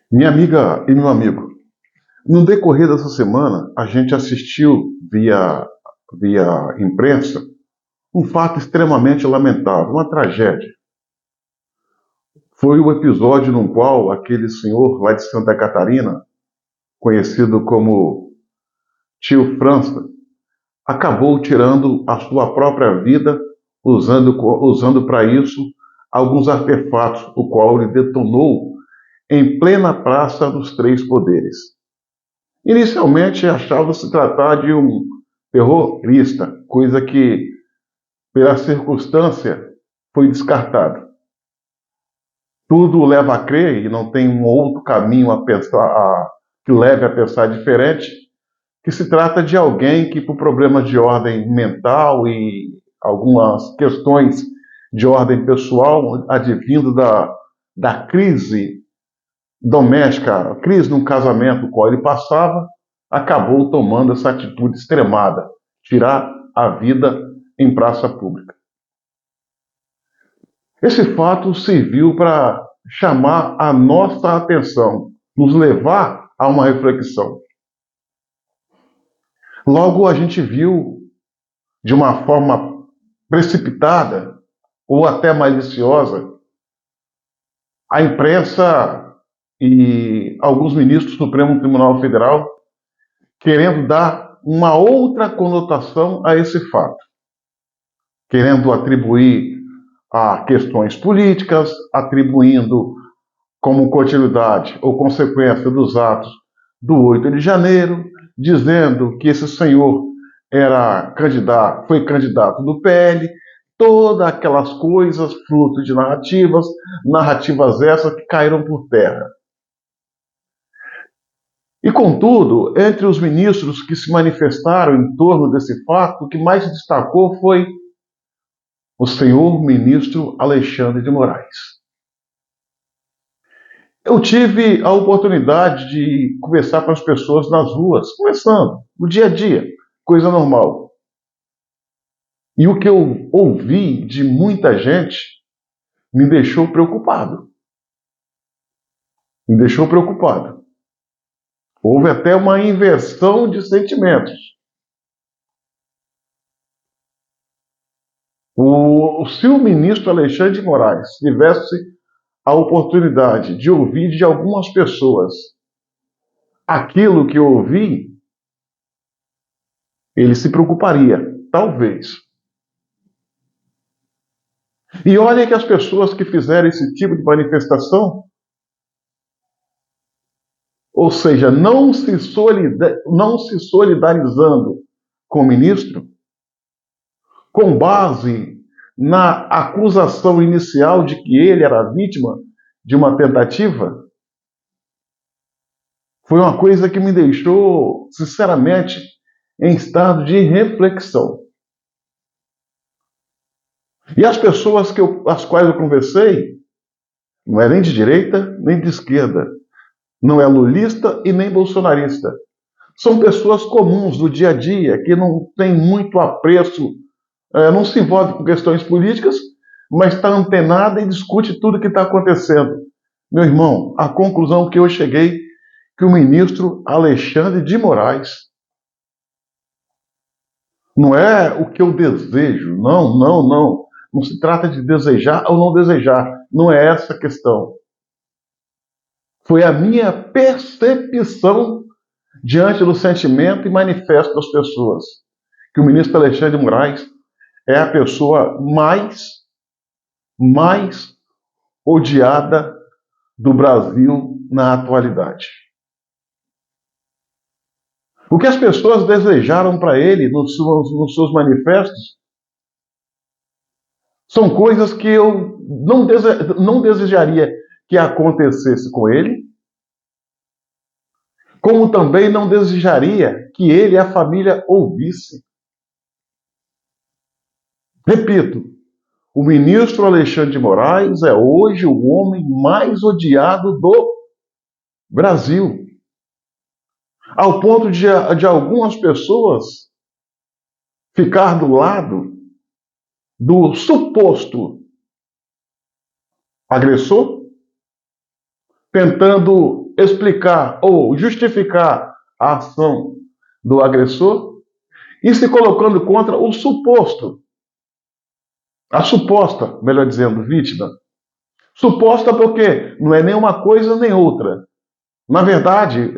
Minha amiga e meu amigo, no decorrer dessa semana, a gente assistiu via imprensa um fato extremamente lamentável, uma tragédia. Foi o episódio no qual aquele senhor lá de Santa Catarina, conhecido como Tio França, acabou tirando a sua própria vida usando para isso alguns artefatos, o qual ele detonou em plena Praça dos Três Poderes. Inicialmente achava se tratar de um terrorista, coisa que, pela circunstância, foi descartada. Tudo leva a crer, e não tem um outro caminho a pensar, que leve a pensar diferente, que se trata de alguém que, por problemas de ordem mental e algumas questões de ordem pessoal, advindo da crise doméstica, crise num casamento qual ele passava, acabou tomando essa atitude extremada, tirar a vida em praça pública. Esse fato serviu para chamar a nossa atenção, nos levar a uma reflexão. Logo a gente viu, de uma forma precipitada ou até maliciosa, a imprensa e alguns ministros do Supremo Tribunal Federal querendo dar uma outra conotação a esse fato, querendo atribuir a questões políticas, atribuindo como continuidade ou consequência dos atos do 8 de janeiro, dizendo que esse senhor foi candidato do PL, todas aquelas coisas fruto de narrativas essas que caíram por terra. E, contudo, entre os ministros que se manifestaram em torno desse fato, o que mais se destacou foi o senhor ministro Alexandre de Moraes. Eu tive a oportunidade de conversar com as pessoas nas ruas, conversando, no dia a dia, coisa normal. E o que eu ouvi de muita gente me deixou preocupado. Me deixou preocupado. Houve até uma inversão de sentimentos. Se o ministro Alexandre de Moraes tivesse a oportunidade de ouvir de algumas pessoas aquilo que eu ouvi, ele se preocuparia, talvez. E olha que as pessoas que fizeram esse tipo de manifestação, ou seja, não se solidarizando com o ministro, com base na acusação inicial de que ele era vítima de uma tentativa, foi uma coisa que me deixou, sinceramente, em estado de reflexão. E as pessoas as quais eu conversei, não é nem de direita, nem de esquerda, não é lulista e nem bolsonarista. São pessoas comuns do dia a dia, que não têm muito apreço, não se envolve com questões políticas, mas está antenada e discute tudo o que está acontecendo. Meu irmão, a conclusão que eu cheguei, que o ministro Alexandre de Moraes não é o que eu desejo, não. Não se trata de desejar ou não desejar, não é essa a questão. Foi a minha percepção diante do sentimento e manifesto das pessoas, que o ministro Alexandre de Moraes é a pessoa mais odiada do Brasil na atualidade. O que as pessoas desejaram para ele nos seus manifestos são coisas que eu não desejaria que acontecesse com ele, como também não desejaria que ele e a família ouvissem. Repito, o ministro Alexandre de Moraes é hoje o homem mais odiado do Brasil, ao ponto de algumas pessoas ficar do lado do suposto agressor, tentando explicar ou justificar a ação do agressor e se colocando contra o suposto, a suposta, melhor dizendo, vítima. Suposta porque não é nem uma coisa nem outra. Na verdade,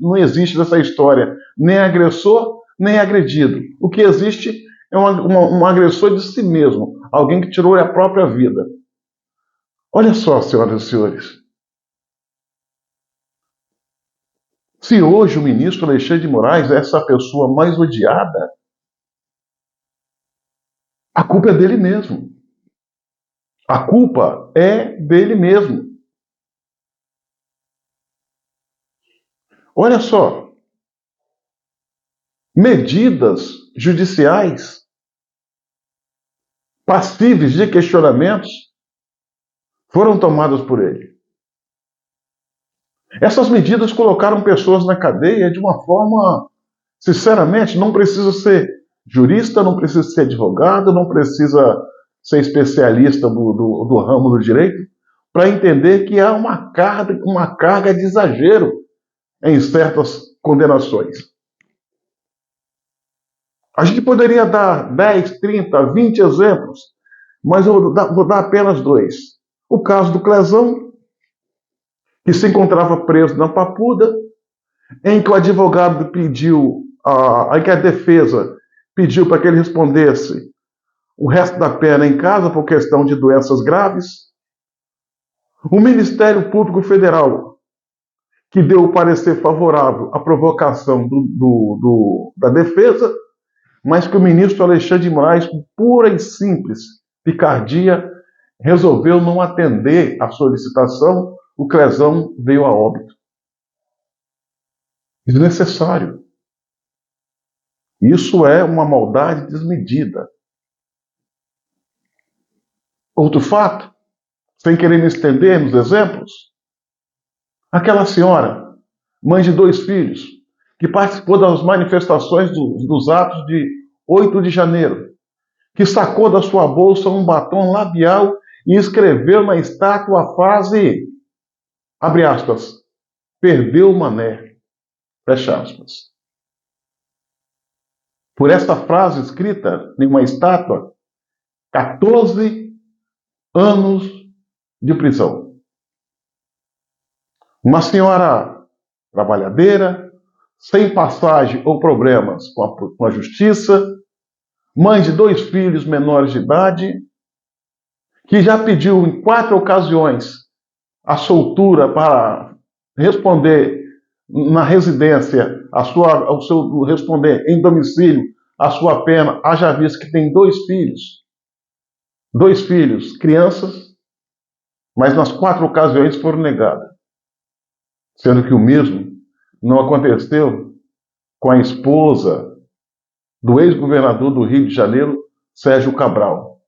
não existe essa história nem agressor nem agredido. O que existe é um agressor de si mesmo, alguém que tirou a própria vida. Olha só, senhoras e senhores. Se hoje o ministro Alexandre de Moraes é essa pessoa mais odiada, a culpa é dele mesmo. A culpa é dele mesmo. Olha só, medidas judiciais passíveis de questionamentos foram tomadas por ele. Essas medidas colocaram pessoas na cadeia de uma forma, sinceramente, não precisa ser jurista, não precisa ser advogado, não precisa ser especialista do ramo do direito para entender que há uma carga de exagero em certas condenações. A gente poderia dar 10, 30, 20 exemplos, mas eu vou dar apenas dois. O caso do Clezão, que se encontrava preso na Papuda, em que o advogado pediu, em que a defesa pediu para que ele respondesse o resto da pena em casa por questão de doenças graves. O Ministério Público Federal, que deu o parecer favorável à provocação da defesa, mas que o ministro Alexandre de Moraes, com pura e simples picardia, resolveu não atender à solicitação, o Clezão veio a óbito. Desnecessário. Isso é uma maldade desmedida. Outro fato, sem querer me estender nos exemplos, aquela senhora, mãe de 2 filhos, que participou das manifestações dos atos de 8 de janeiro, que sacou da sua bolsa um batom labial e escreveu na estátua a frase, abre aspas, perdeu o mané, fecha aspas. Por essa frase escrita em uma estátua, 14 anos de prisão. Uma senhora trabalhadeira, sem passagem ou problemas com a justiça, mãe de 2 filhos menores de idade, que já pediu em 4 ocasiões a soltura para responder na residência, responder em domicílio a sua pena, haja visto que tem 2 filhos. 2 filhos, crianças, mas nas 4 ocasiões foram negadas. Sendo que o mesmo não aconteceu com a esposa do ex-governador do Rio de Janeiro, Sérgio Cabral,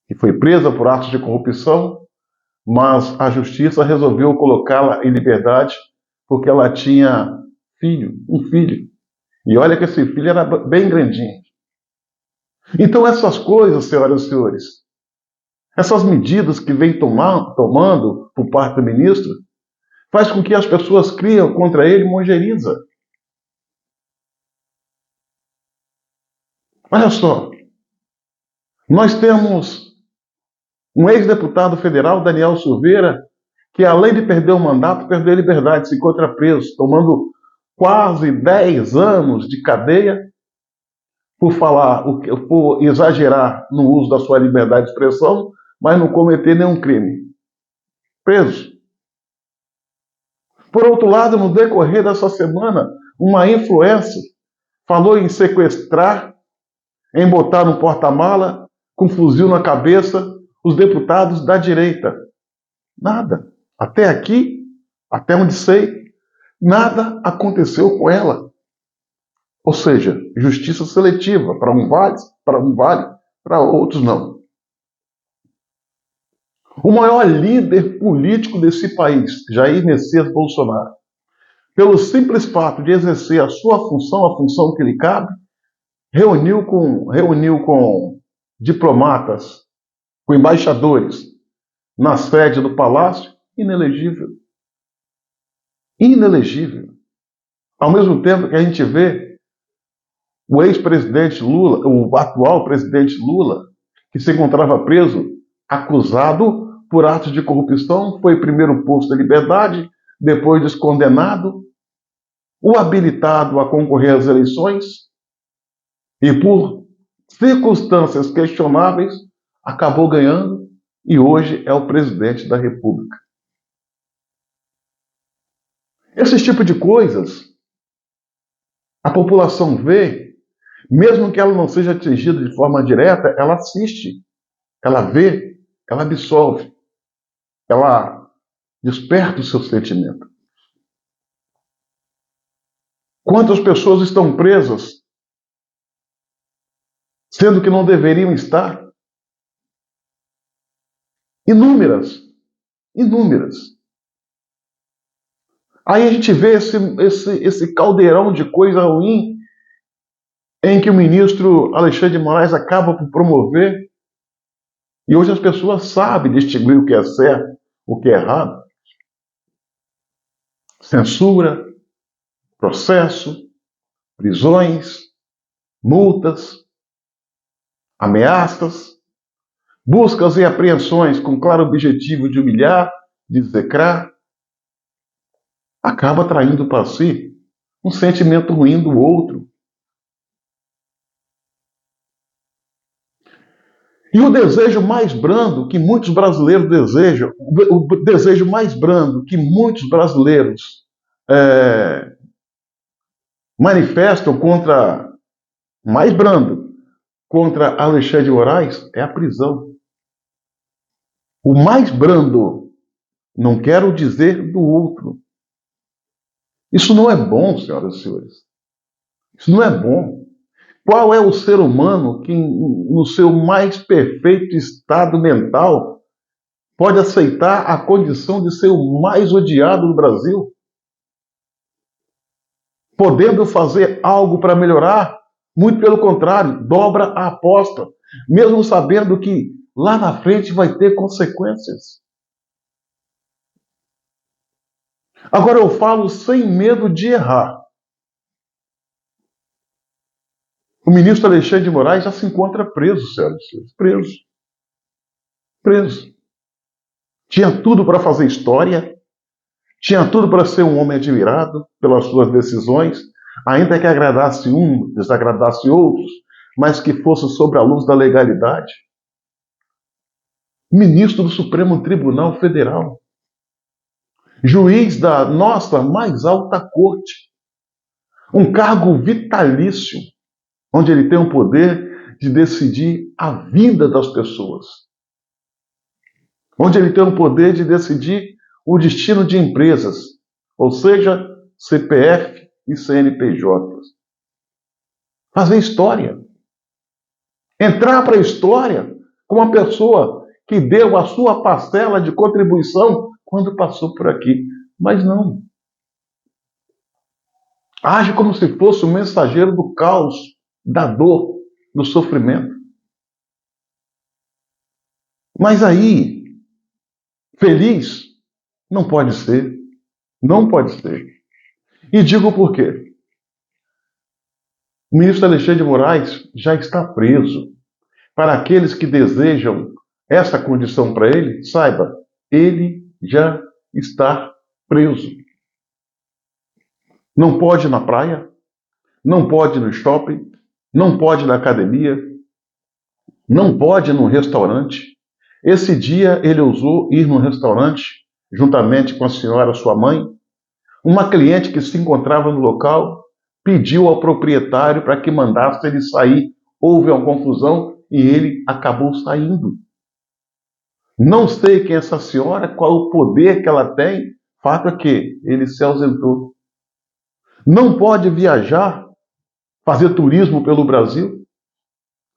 que foi presa por atos de corrupção, mas a justiça resolveu colocá-la em liberdade porque ela tinha um filho. E olha que esse filho era bem grandinho. Então essas coisas, senhoras e senhores, essas medidas que vem tomando por parte do ministro, faz com que as pessoas criem contra ele mojeriza. Olha só, nós temos um ex-deputado federal, Daniel Silveira, que além de perder o mandato, perdeu a liberdade, se encontra preso, tomando quase 10 anos de cadeia por exagerar no uso da sua liberdade de expressão, mas não cometer nenhum crime. Preso. Por outro lado, no decorrer dessa semana, uma influencer falou em sequestrar, em botar no porta-mala, com um fuzil na cabeça, os deputados da direita. Nada. Até aqui, até onde sei, nada aconteceu com ela. Ou seja, justiça seletiva. Para um vale, para outros não. O maior líder político desse país, Jair Messias Bolsonaro, pelo simples fato de exercer a sua função, a função que lhe cabe, reuniu com diplomatas, com embaixadores, na sede do palácio, inelegível. Inelegível. Ao mesmo tempo que a gente vê o ex-presidente Lula, o atual presidente Lula, que se encontrava preso, acusado por atos de corrupção, foi primeiro posto à liberdade, depois descondenado, o habilitado a concorrer às eleições e, por circunstâncias questionáveis, acabou ganhando e hoje é o presidente da República. Esse tipo de coisas a população vê, mesmo que ela não seja atingida de forma direta, ela assiste, ela vê, ela absorve, ela desperta o seu sentimento. Quantas pessoas estão presas, sendo que não deveriam estar? Inúmeras, inúmeras. Aí a gente vê esse caldeirão de coisa ruim em que o ministro Alexandre de Moraes acaba por promover, e hoje as pessoas sabem distinguir o que é certo, o que é errado. Censura, processo, prisões, multas, ameaças, buscas e apreensões com claro objetivo de humilhar, de execrar, acaba atraindo para si um sentimento ruim do outro. E o desejo mais brando que muitos brasileiros desejam, o desejo mais brando que muitos brasileiros manifestam mais brando, contra Alexandre de Moraes é a prisão. O mais brando, não quero dizer do outro. Isso não é bom, senhoras e senhores. Isso não é bom. Qual é o ser humano que, no seu mais perfeito estado mental, pode aceitar a condição de ser o mais odiado do Brasil? Podendo fazer algo para melhorar? Muito pelo contrário, dobra a aposta, mesmo sabendo que lá na frente vai ter consequências. Agora eu falo sem medo de errar. O ministro Alexandre de Moraes já se encontra preso, senhoras e senhores. Preso. Preso. Tinha tudo para fazer história, tinha tudo para ser um homem admirado pelas suas decisões, ainda que agradasse um, desagradasse outros, mas que fosse sobre a luz da legalidade. Ministro do Supremo Tribunal Federal. Juiz da nossa mais alta corte. Um cargo vitalício, onde ele tem o poder de decidir a vida das pessoas. Onde ele tem o poder de decidir o destino de empresas, ou seja, CPF e CNPJ. Fazer história. Entrar para a história com uma pessoa que deu a sua parcela de contribuição quando passou por aqui. Mas não. Age como se fosse o mensageiro do caos, da dor, do sofrimento. Mas aí, feliz, não pode ser. Não pode ser. E digo por quê. O ministro Alexandre de Moraes já está preso. Para aqueles que desejam essa condição para ele, saiba, ele já está preso. Não pode ir na praia, não pode ir no shopping, não pode ir na academia, não pode ir num restaurante. Esse dia ele ousou ir num restaurante, juntamente com a senhora, sua mãe. Uma cliente que se encontrava no local pediu ao proprietário para que mandasse ele sair. Houve uma confusão e ele acabou saindo. Não sei quem é essa senhora, qual o poder que ela tem, fato é que ele se ausentou. Não pode viajar, fazer turismo pelo Brasil,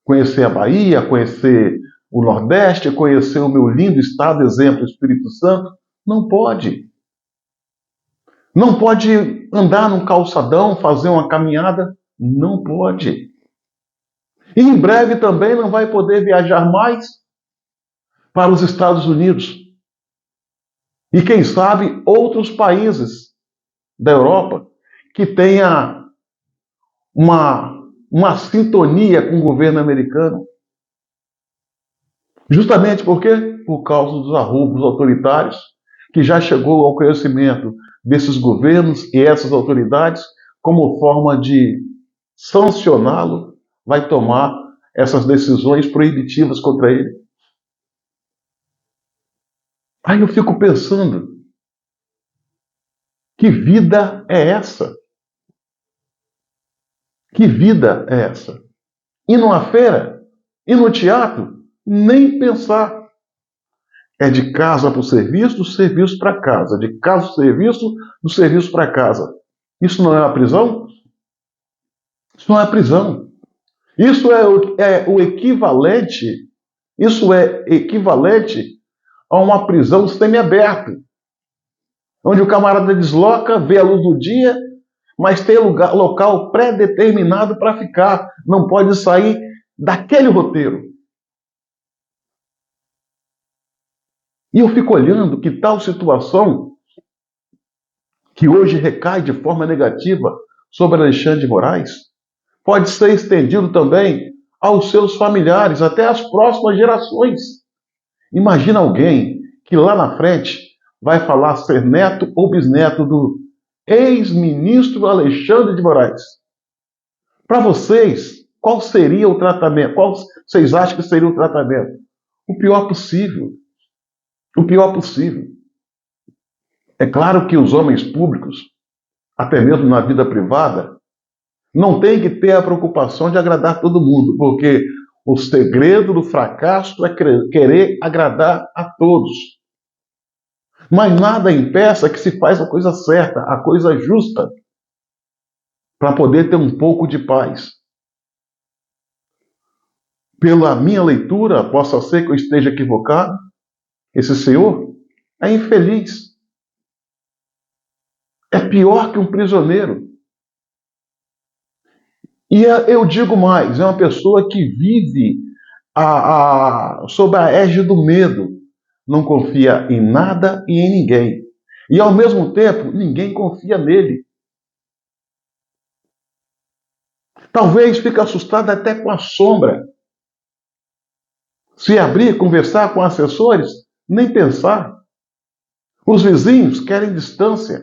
conhecer a Bahia, conhecer o Nordeste, conhecer o meu lindo estado, exemplo, Espírito Santo. Não pode. Não pode andar num calçadão, fazer uma caminhada. Não pode. E em breve também não vai poder viajar mais para os Estados Unidos. E quem sabe outros países da Europa que tenha uma sintonia com o governo americano. Justamente por quê? Por causa dos arroubos autoritários, que já chegou ao conhecimento desses governos e essas autoridades, como forma de sancioná-lo, vai tomar essas decisões proibitivas contra ele. Aí eu fico pensando, que vida é essa? Que vida é essa? Ir numa feira, ir no teatro, nem pensar. É de casa para o serviço, do serviço para casa. De casa para o serviço, do serviço para casa. Isso não é uma prisão? Isso não é prisão. Isso é o equivalente, isso é equivalente a uma prisão semiaberta, onde o camarada desloca, vê a luz do dia, mas tem local pré-determinado para ficar. Não pode sair daquele roteiro. E eu fico olhando que tal situação, que hoje recai de forma negativa sobre Alexandre de Moraes, pode ser estendido também aos seus familiares, até às próximas gerações. Imagina alguém que lá na frente vai falar ser neto ou bisneto do ex-ministro Alexandre de Moraes. Para vocês, qual seria o tratamento? Qual vocês acham que seria o tratamento? O pior possível. O pior possível. É claro que os homens públicos, até mesmo na vida privada, não tem que ter a preocupação de agradar todo mundo, porque o segredo do fracasso é querer agradar a todos. Mas nada impeça que se faça a coisa certa, a coisa justa, para poder ter um pouco de paz. Pela minha leitura, possa ser que eu esteja equivocado, esse senhor é infeliz. É pior que um prisioneiro. E eu digo mais, é uma pessoa que vive sob a égide do medo. Não confia em nada e em ninguém. E ao mesmo tempo, ninguém confia nele. Talvez fique assustado até com a sombra. Se abrir, conversar com assessores, nem pensar. Os vizinhos querem distância.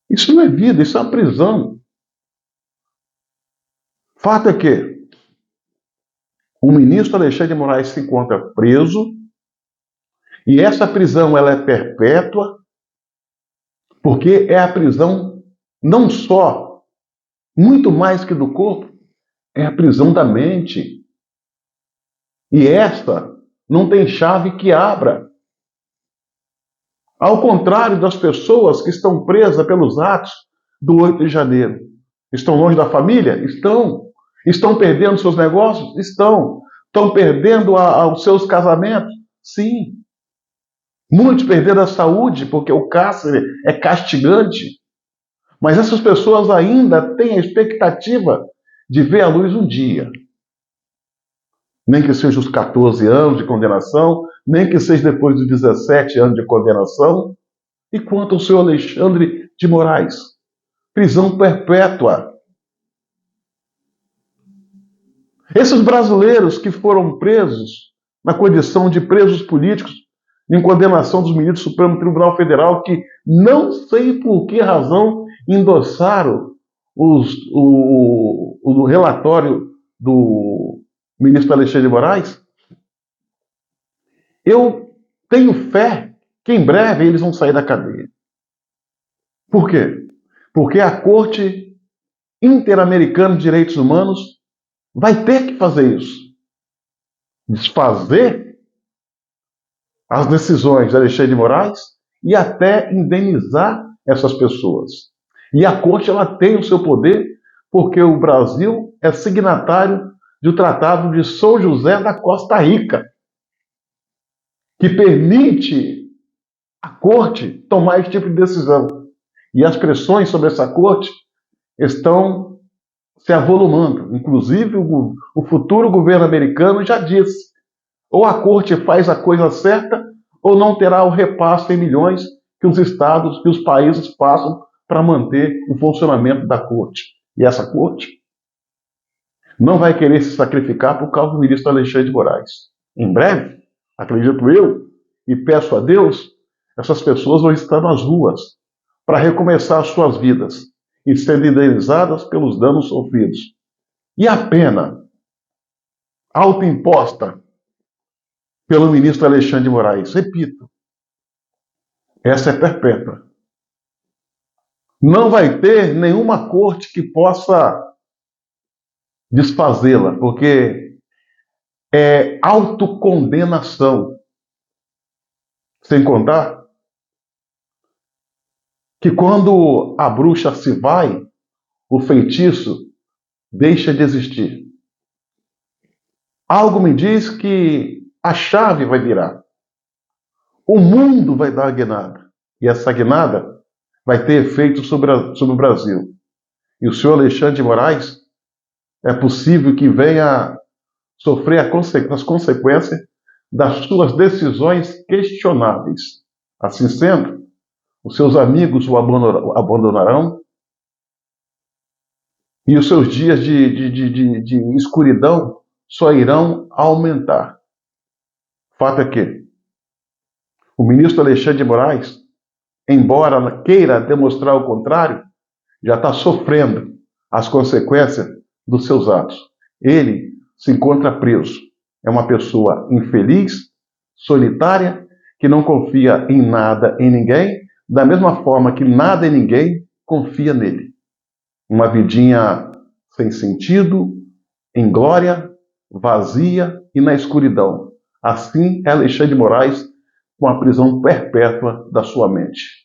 Isso não é vida, isso é uma prisão. Fato é que o ministro Alexandre de Moraes se encontra preso e essa prisão ela é perpétua porque é a prisão não só, muito mais que do corpo, é a prisão da mente. E esta não tem chave que abra. Ao contrário das pessoas que estão presas pelos atos do 8 de janeiro. Estão longe da família? Estão. Estão perdendo seus negócios? Estão. Estão perdendo os seus casamentos? Sim. Muitos perderam a saúde porque o cárcere é castigante. Mas essas pessoas ainda têm a expectativa de ver a luz um dia. Nem que seja os 14 anos de condenação, nem que seja depois dos 17 anos de condenação. E quanto ao senhor Alexandre de Moraes? Prisão perpétua. Esses brasileiros que foram presos na condição de presos políticos, em condenação dos ministros do Supremo Tribunal Federal, que não sei por que razão endossaram o relatório do ministro Alexandre de Moraes, eu tenho fé que em breve eles vão sair da cadeia. Por quê? Porque a Corte Interamericana de Direitos Humanos vai ter que fazer isso. Desfazer as decisões de Alexandre de Moraes e até indenizar essas pessoas. E a Corte ela tem o seu poder porque o Brasil é signatário do Tratado de São José da Costa Rica, que permite a Corte tomar esse tipo de decisão. E as pressões sobre essa Corte estão se avolumando. Inclusive, o futuro governo americano já disse: ou a Corte faz a coisa certa, ou não terá o repasse em milhões que os estados, que os países façam para manter o funcionamento da corte. E essa corte não vai querer se sacrificar por causa do ministro Alexandre de Moraes. Em breve, acredito eu, e peço a Deus, essas pessoas vão estar nas ruas para recomeçar suas vidas e serem indenizadas pelos danos sofridos. E a pena autoimposta pelo ministro Alexandre de Moraes, repito, essa é perpétua. Não vai ter nenhuma corte que possa desfazê-la, porque é autocondenação. Sem contar que quando a bruxa se vai, o feitiço deixa de existir. Algo me diz que a chave vai virar. O mundo vai dar a guinada. E essa guinada vai ter efeito sobre o Brasil. E o senhor Alexandre de Moraes é possível que venha sofrer as consequências das suas decisões questionáveis. Assim sendo, os seus amigos o abandonarão e os seus dias de escuridão só irão aumentar. Fato é que o ministro Alexandre de Moraes, embora queira demonstrar o contrário, já está sofrendo as consequências dos seus atos. Ele se encontra preso. É uma pessoa infeliz, solitária, que não confia em nada, em ninguém, da mesma forma que nada e ninguém confia nele. Uma vidinha sem sentido, inglória, vazia e na escuridão. Assim é Alexandre de Moraes com a prisão perpétua da sua mente.